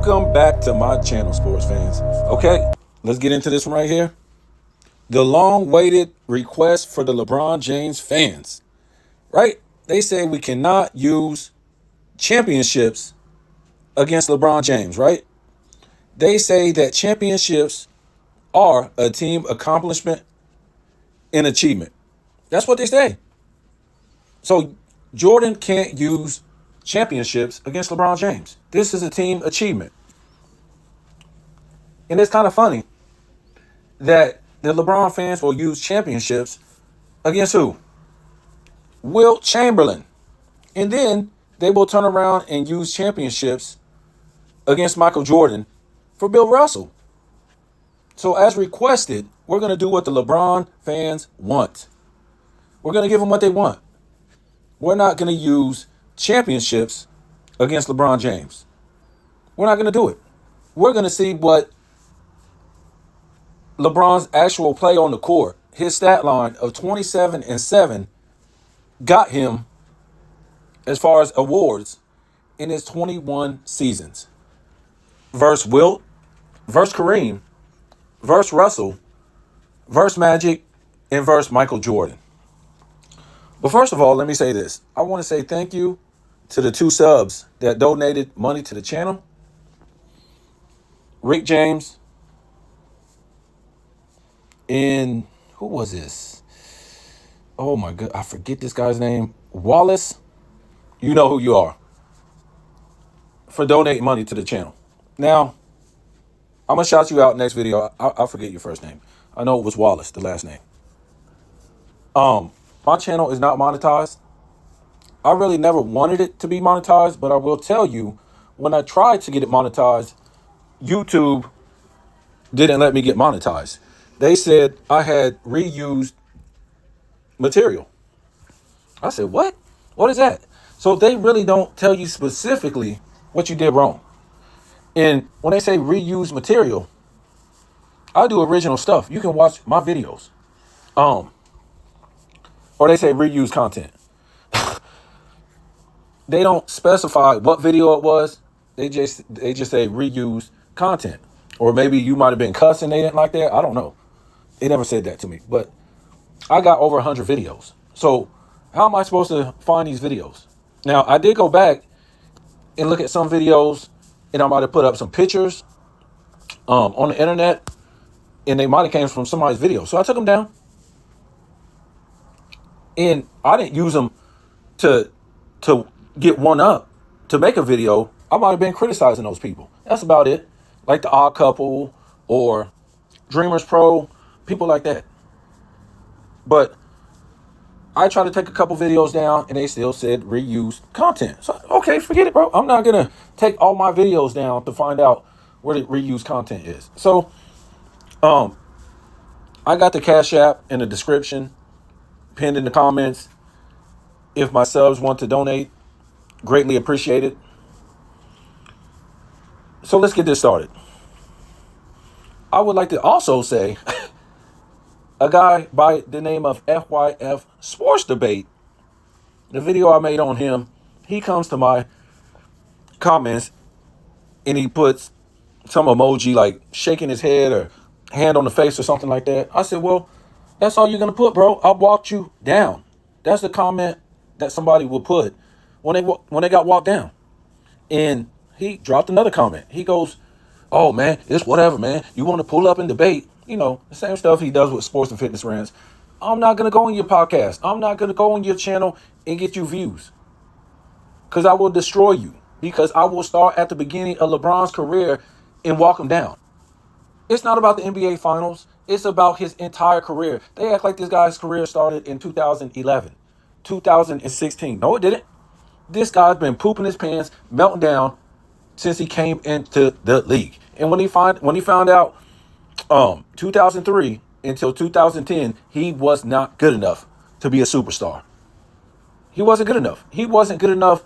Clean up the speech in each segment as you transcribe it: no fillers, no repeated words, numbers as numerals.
Welcome back to my channel, sports fans. Okay, let's get into this one right here. The long-awaited request for the LeBron James fans, right? They say we cannot use championships against LeBron James, right? They say that championships are a team accomplishment and achievement. That's what they say. So Jordan can't use championships against LeBron James. This is a team achievement. And it's kind of funny that the LeBron fans will use championships against who? Wilt Chamberlain. And then they will turn around and use championships against Michael Jordan for Bill Russell. So as requested, we're going to do what the LeBron fans want. We're going to give them what they want. We're not going to use championships against LeBron James. We're not going to do it. We're going to see what LeBron's actual play on the court, his stat line of 27-7, got him as far as awards in his 21 seasons. Versus Wilt, versus Kareem, versus Russell, versus Magic, and versus Michael Jordan. But first of all, let me say this. I want to say thank you to the 2 subs that donated money to the channel. Rick James and who was this? Oh my God, I forget this guy's name. Wallace. You know who you are. For donating money to the channel. Now, I'm going to shout you out next video. I'll forget your first name. I know it was Wallace, the last name. My channel is not monetized. I really never wanted it to be monetized, but I will tell you, when I tried to get it monetized, YouTube didn't let me get monetized. They said I had reused material. I said, what? What is that? So they really don't tell you specifically what you did wrong. And when they say reuse material, I do original stuff. You can watch my videos. Or they say reuse content. They don't specify what video it was. They just say reuse content. Or maybe you might have been cussing, they didn't like that. I don't know. They never said that to me. But I got over 100 videos. So how am I supposed to find these videos? Now, I did go back and look at some videos, and I might have put up some pictures on the internet, and they might have came from somebody's video. So I took them down. And I didn't use them to get one up to make a video. I might have been criticizing those people. That's about it. Like the Odd Couple or Dreamers Pro, people like that. But I tried to take a couple videos down and they still said reuse content. So, okay, forget it, bro. I'm not going to take all my videos down to find out where the reuse content is. So, I got the Cash App in the description, pinned in the comments. If my subs want to donate, greatly appreciated. So let's get this started. I would like to also say a guy by the name of FYF Sports Debate, the video I made on him, he comes to my comments and he puts some emoji like shaking his head or hand on the face or something like that. I said, well, that's all you're going to put, bro. I walked you down. That's the comment that somebody will put when they got walked down. And he dropped another comment. He goes, oh, man, it's whatever, man. You want to pull up and debate. You know, the same stuff he does with sports and fitness rants. I'm not going to go on your podcast. I'm not going to go on your channel and get you views. Because I will destroy you. Because I will start at the beginning of LeBron's career and walk him down. It's not about the NBA Finals. It's about his entire career. They act like this guy's career started in 2011, 2016. No, it didn't. This guy's been pooping his pants, melting down since he came into the league. And when he found out 2003 until 2010, he was not good enough to be a superstar. He wasn't good enough. He wasn't good enough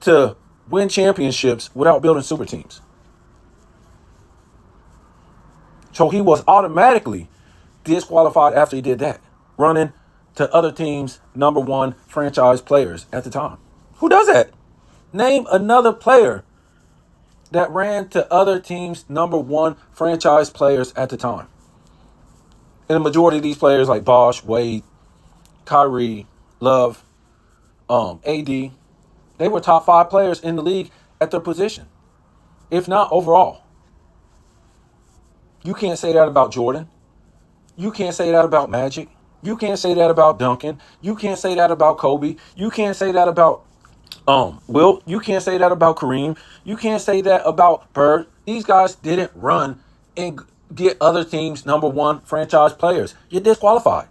to win championships without building super teams. So he was automatically disqualified after he did that, running to other teams' #1 franchise players at the time. Who does that? Name another player that ran to other teams' number one franchise players at the time. And the majority of these players like Bosh, Wade, Kyrie, Love, AD, they were top 5 players in the league at their position, if not overall. You can't say that about Jordan. You can't say that about Magic. You can't say that about Duncan. You can't say that about Kobe. You can't say that about Wilt. You can't say that about Kareem. You can't say that about Bird. These guys didn't run and get other teams' number one franchise players. You're disqualified.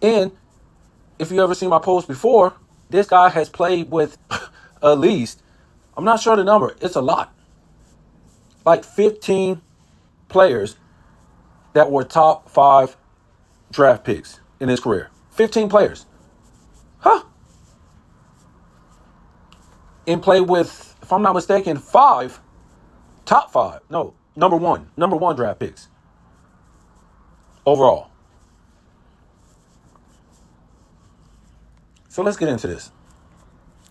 And if you ever seen my post before, this guy has played with at least, I'm not sure the number, it's a lot, like 15 players that were top 5 draft picks in his career. 15 players. Huh? And played with, if I'm not mistaken, 5 top 5. No, number one draft picks overall. So let's get into this.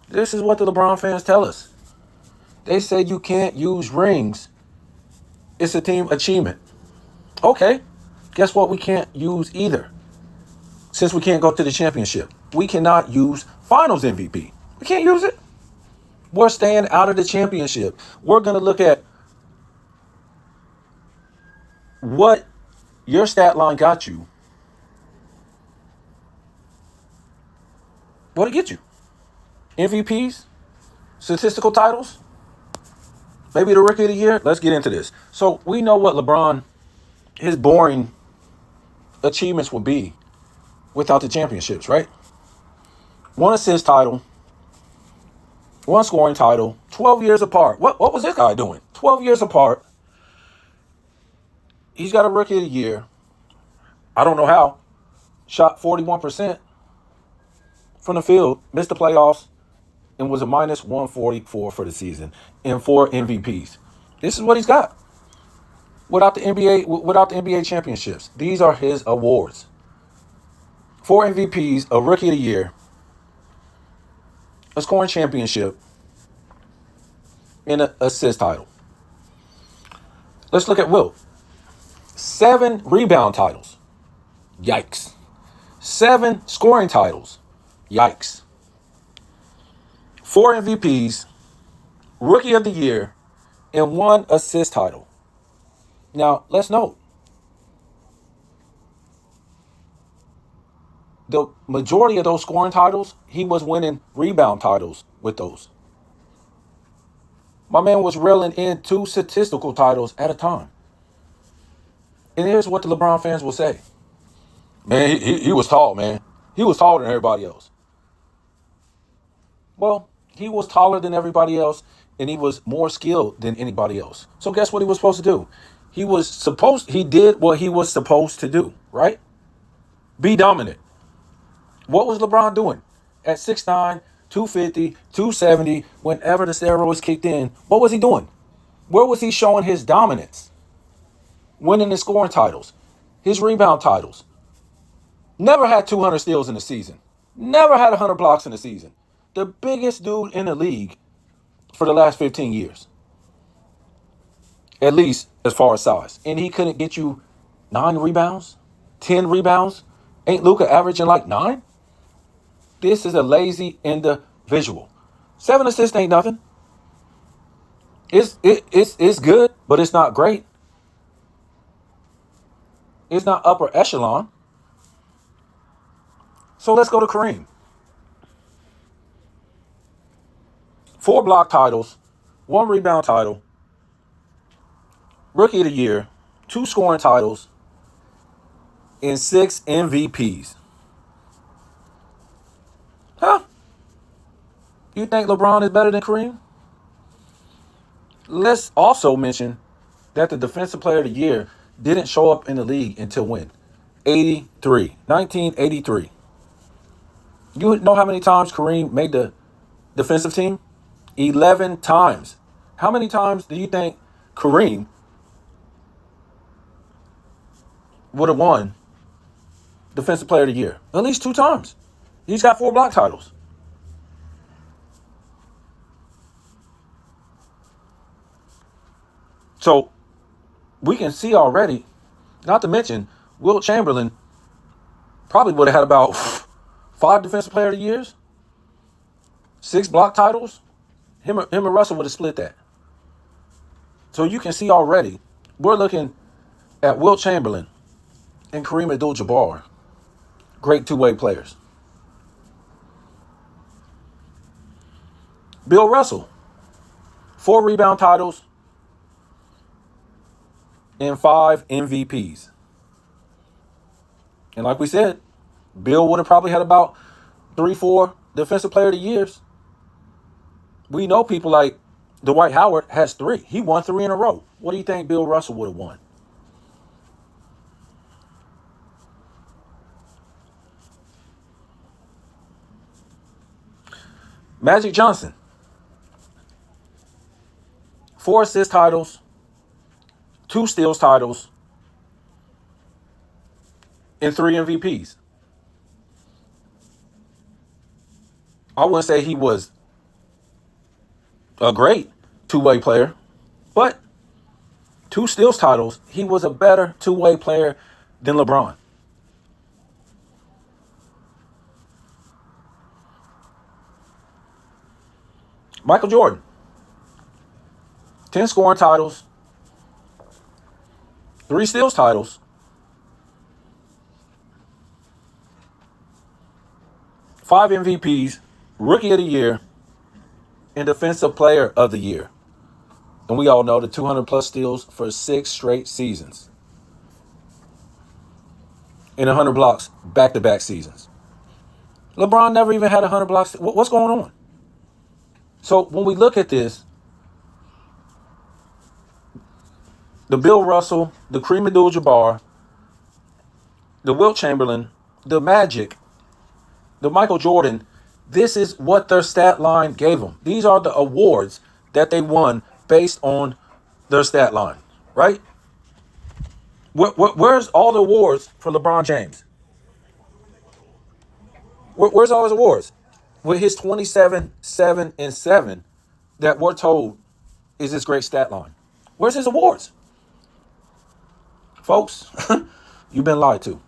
This is what the LeBron fans tell us. They say you can't use rings. It's a team achievement. Okay, guess what we can't use either? Since we can't go to the championship, we cannot use finals MVP. We can't use it. We're staying out of the championship. We're going to look at what your stat line got you. What did it get you? MVPs? Statistical titles? Maybe the rookie of the year? Let's get into this. So we know what LeBron, his boring achievements would be without the championships, right? 1 assist title, 1 scoring title, 12 years apart. What was this guy doing? 12 years apart. He's got a rookie of the year. I don't know how. Shot 41% from the field, missed the playoffs, and was a minus 144 for the season and 4 MVPs. This is what he's got. Without the NBA championships, these are his awards. 4 MVPs, a rookie of the year, a scoring championship, and an assist title. Let's look at Wilt. 7 rebound titles. Yikes. 7 scoring titles. Yikes. 4 MVPs, rookie of the year, and 1 assist title. Now, let's note, the majority of those scoring titles, he was winning rebound titles with those. My man was reeling in 2 statistical titles at a time. And here's what the LeBron fans will say. Man, he was tall, man. He was taller than everybody else. Well, he was taller than everybody else, and he was more skilled than anybody else. So guess what he was supposed to do? He did what he was supposed to do, right? Be dominant. What was LeBron doing? At 6'9", 250, 270, whenever the steroids kicked in, what was he doing? Where was he showing his dominance? Winning his scoring titles, his rebound titles. Never had 200 steals in the season. Never had 100 blocks in the season. The biggest dude in the league for the last 15 years. At least as far as size. And he couldn't get you 9 rebounds, 10 rebounds. Ain't Luka averaging like 9? This is a lazy individual. 7 assists ain't nothing. It's good, but it's not great. It's not upper echelon. So let's go to Kareem. 4 block titles, 1 rebound title, rookie of the year, 2 scoring titles, and 6 MVPs. Huh? You think LeBron is better than Kareem? Let's also mention that the Defensive Player of the Year didn't show up in the league until when? 1983. You know how many times Kareem made the defensive team? 11 times. How many times do you think Kareem would have won Defensive Player of the Year? At least 2 times. He's got 4 block titles. So we can see already, not to mention, Wilt Chamberlain probably would have had about 5 Defensive Player of the Years, 6 block titles. Him and Russell would have split that. So you can see already, we're looking at Wilt Chamberlain and Kareem Abdul-Jabbar, great two-way players. Bill Russell, 4 rebound titles and 5 MVPs. And like we said, Bill would have probably had about 3, 4 Defensive Player of the Years. We know people like Dwight Howard has 3. He won 3 in a row. What do you think Bill Russell would have won? Magic Johnson, 4 assist titles, 2 steals titles, and 3 MVPs. I wouldn't say he was a great two-way player, but 2 steals titles, he was a better two-way player than LeBron. Michael Jordan, 10 scoring titles, 3 steals titles, 5 MVPs, Rookie of the Year, and Defensive Player of the Year. And we all know the 200-plus steals for 6 straight seasons. And 100 blocks back-to-back seasons. LeBron never even had 100 blocks. What's going on? So when we look at this, the Bill Russell, the Kareem Abdul-Jabbar, the Wilt Chamberlain, the Magic, the Michael Jordan, this is what their stat line gave them. These are the awards that they won based on their stat line, right? Where's all the awards for LeBron James? Where's all his awards? With his 27, 7, and 7 that we're told is his great stat line. Where's his awards? Folks, you've been lied to.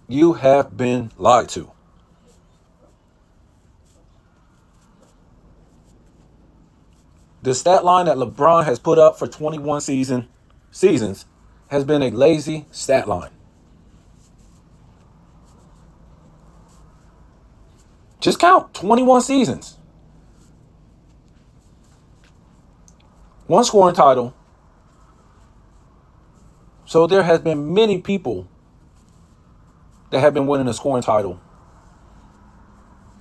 You have been lied to. The stat line that LeBron has put up for 21 seasons has been a lazy stat line. Just count 21 seasons. 1 scoring title. So there has been many people that have been winning a scoring title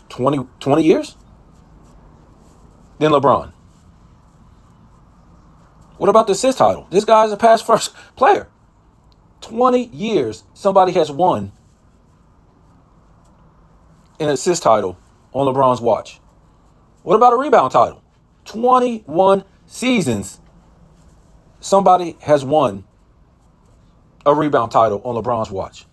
20 years than LeBron. What about the assist title? This guy's a pass first player. 20 years somebody has won an assist title on LeBron's watch. What about a rebound title? 21 seasons somebody has won a rebound title on LeBron's watch.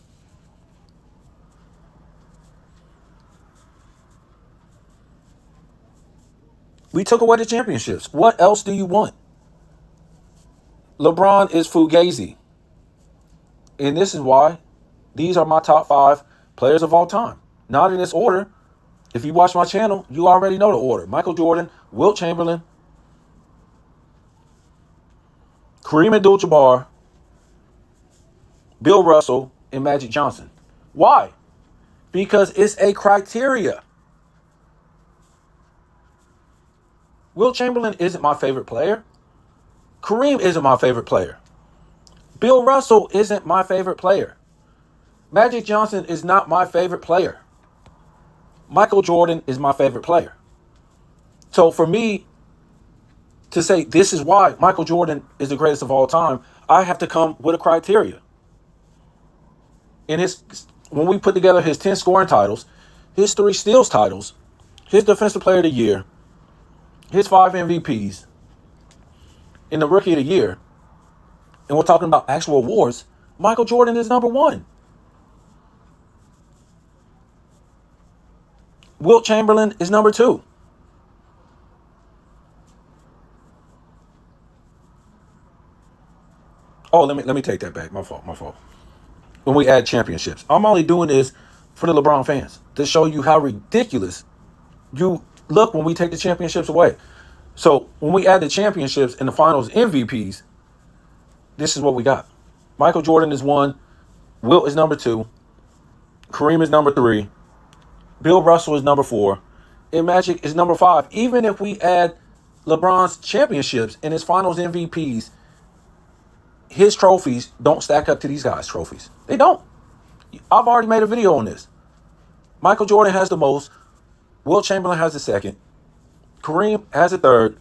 We took away the championships. What else do you want? LeBron is fugazi. And this is why these are my top 5 players of all time. Not in this order. If you watch my channel, you already know the order. Michael Jordan, Wilt Chamberlain, Kareem Abdul-Jabbar, Bill Russell, and Magic Johnson. Why? Because it's a criteria. Wilt Chamberlain isn't my favorite player. Kareem isn't my favorite player. Bill Russell isn't my favorite player. Magic Johnson is not my favorite player. Michael Jordan is my favorite player. So for me to say this is why Michael Jordan is the greatest of all time, I have to come with a criteria. And when we put together his 10 scoring titles, his 3 steals titles, his Defensive Player of the Year, his 5 MVPs, in the Rookie of the Year, and we're talking about actual awards, Michael Jordan is number 1. Wilt Chamberlain is number 2. Oh, let me take that back. My fault. My fault. When we add championships, I'm only doing this for the LeBron fans to show you how ridiculous you look when we take the championships away. So when we add the championships and the finals MVPs, this is what we got. Michael Jordan is 1. Wilt is number 2. Kareem is number 3. Bill Russell is number 4. And Magic is number 5. Even if we add LeBron's championships and his finals MVPs, his trophies don't stack up to these guys' trophies. They don't. I've already made a video on this. Michael Jordan has the most. Wilt Chamberlain has the second. Kareem has the third.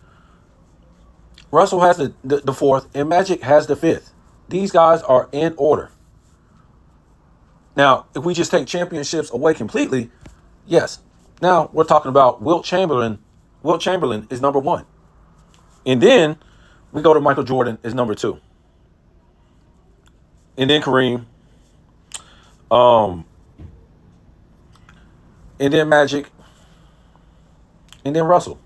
Russell has the fourth. And Magic has the fifth. These guys are in order. Now, if we just take championships away completely, yes. Now we're talking about Wilt Chamberlain. Wilt Chamberlain is number 1. And then we go to Michael Jordan is number 2. And then Kareem. And then Magic. And then Russell.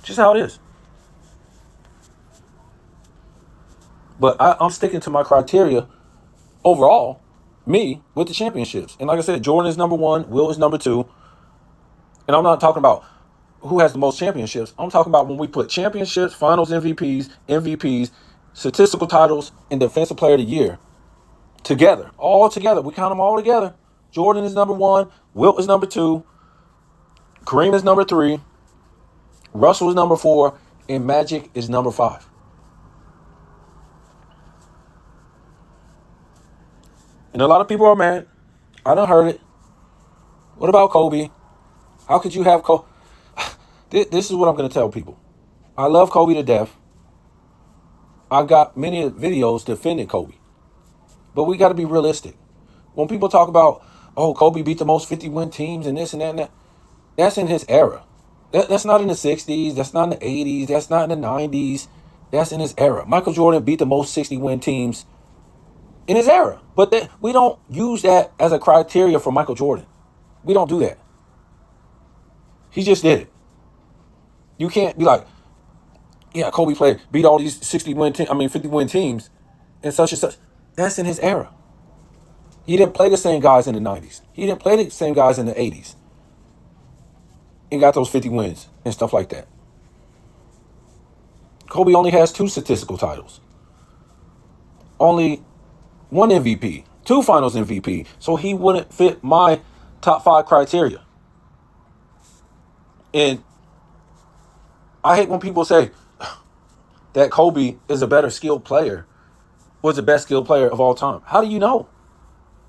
Just how it is. But I'm sticking to my criteria overall, me, with the championships. And like I said, Jordan is number 1, Will is number 2. And I'm not talking about who has the most championships. I'm talking about when we put championships, finals MVPs, statistical titles, and defensive player of the year together. All together. We count them all together. Jordan is number 1, Wilt is number 2, Kareem is number 3, Russell is number 4, and Magic is number 5. And a lot of people are mad. I done heard it. What about Kobe? How could you have Kobe? This is what I'm going to tell people. I love Kobe to death. I got many videos defending Kobe. But we got to be realistic. When people talk about, oh, Kobe beat the most 50-win teams and this and that and that, that's in his era. That's not in the 60s. That's not in the 80s. That's not in the 90s. That's in his era. Michael Jordan beat the most 60-win teams in his era. But we don't use that as a criteria for Michael Jordan. We don't do that. He just did it. You can't be like, yeah, Kobe beat all these 50-win teams and such and such. That's in his era. He didn't play the same guys in the 90s. He didn't play the same guys in the 80s. And got those 50 wins and stuff like that. Kobe only has 2 statistical titles. Only 1 MVP, 2 finals MVP. So he wouldn't fit my top 5 criteria. And I hate when people say that Kobe is a better skilled player, was the best skilled player of all time. How do you know?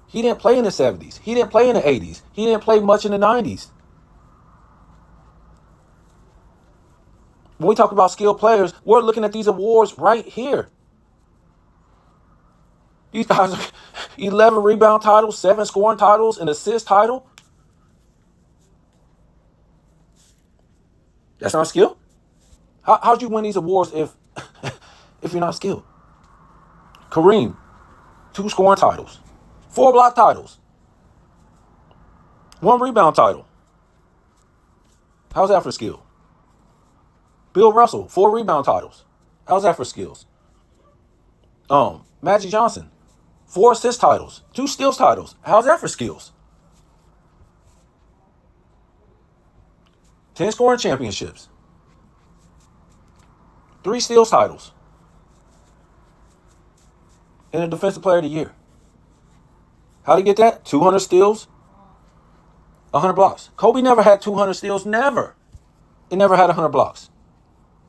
He didn't play in the 70s. He didn't play in the 80s. He didn't play much in the 90s. When we talk about skilled players, we're looking at these awards right here. These guys are 11 rebound titles, 7 scoring titles, an assist title. That's not skill. How'd you win these awards if you're not skilled? Kareem, 2 scoring titles, 4 block titles, 1 rebound title. How's that for skill? Bill Russell, 4 rebound titles. How's that for skills? Magic Johnson, 4 assist titles, 2 steals titles. How's that for skills? 10 scoring championships, 3 steals titles, and a defensive player of the year. How'd he get that? 200 steals, 100 blocks. Kobe never had 200 steals, never. He never had 100 blocks.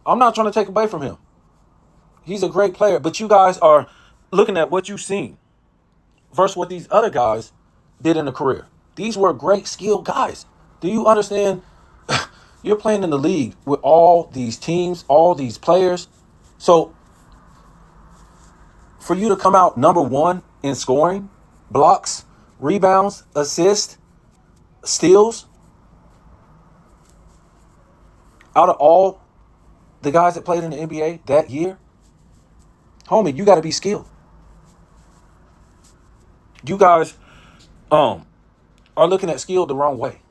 I'm not trying to take away from him. He's a great player, but you guys are looking at what you've seen versus what these other guys did in a career. These were great skilled guys. Do you understand? You're playing in the league with all these teams, all these players. So for you to come out number 1 in scoring, blocks, rebounds, assists, steals, out of all the guys that played in the NBA that year, homie, you got to be skilled. You guys are looking at skill the wrong way.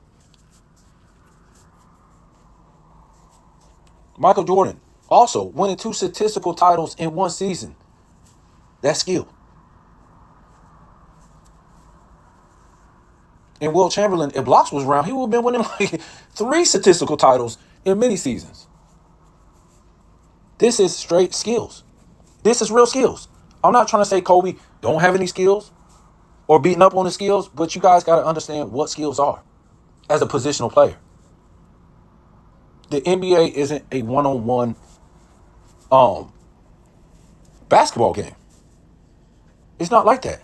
Michael Jordan also winning 2 statistical titles in one season. That's skill. And Wilt Chamberlain, if Blocks was around, he would have been winning like 3 statistical titles in many seasons. This is straight skills. This is real skills. I'm not trying to say Kobe don't have any skills or beating up on his skills, but you guys got to understand what skills are as a positional player. The NBA isn't a one-on-one basketball game. It's not like that.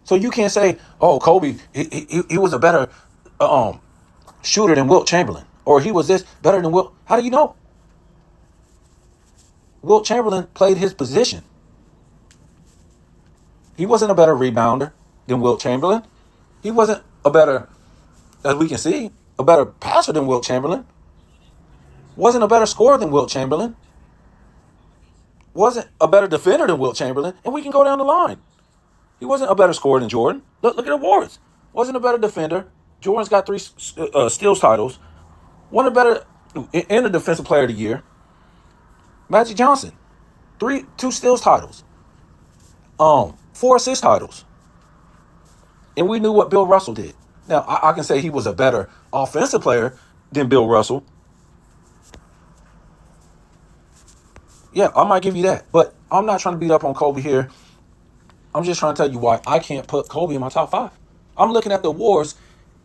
So you can't say, oh, Kobe, he was a better shooter than Wilt Chamberlain, or he was this better than Wilt. How do you know? Wilt Chamberlain played his position. He wasn't a better rebounder than Wilt Chamberlain. He wasn't a better, as we can see, a better passer than Wilt Chamberlain. Wasn't a better scorer than Wilt Chamberlain. Wasn't a better defender than Wilt Chamberlain. And we can go down the line. He wasn't a better scorer than Jordan. Look at the awards. Wasn't a better defender. Jordan's got 3 steals titles. Wasn't a better in the defensive player of the year. Magic Johnson, 2 steals titles. 4 assist titles. And we knew what Bill Russell did. Now, I can say he was a better offensive player than Bill Russell. Yeah, I might give you that. But I'm not trying to beat up on Kobe here. I'm just trying to tell you why I can't put Kobe in my top 5. I'm looking at the awards,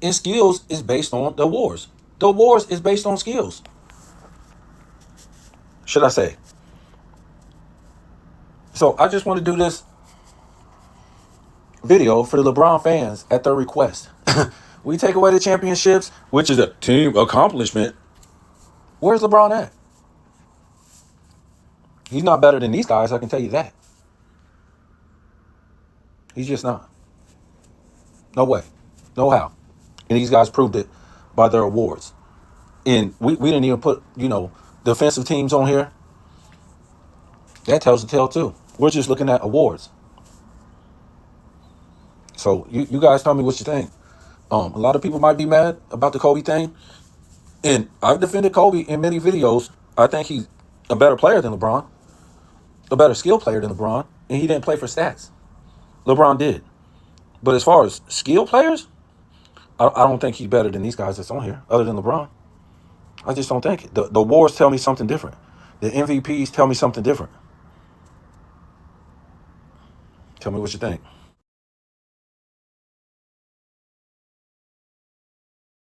and skills is based on the awards. The awards is based on skills. Should I say? So I just want to do this video for the LeBron fans at their request. We take away the championships, which is a team accomplishment. Where's LeBron at? He's not better than these guys, I can tell you that. He's just not. No way. No how. And these guys proved it by their awards. And we didn't even put, defensive teams on here. That tells the tale too. We're just looking at awards. So you guys tell me what you think. A lot of people might be mad about the Kobe thing. And I've defended Kobe in many videos. I think he's a better player than LeBron. A better skill player than LeBron. And he didn't play for stats. LeBron did. But as far as skill players, I don't think he's better than these guys that's on here, other than LeBron. I just don't think it. The awards tell me something different. The MVPs tell me something different. Tell me what you think.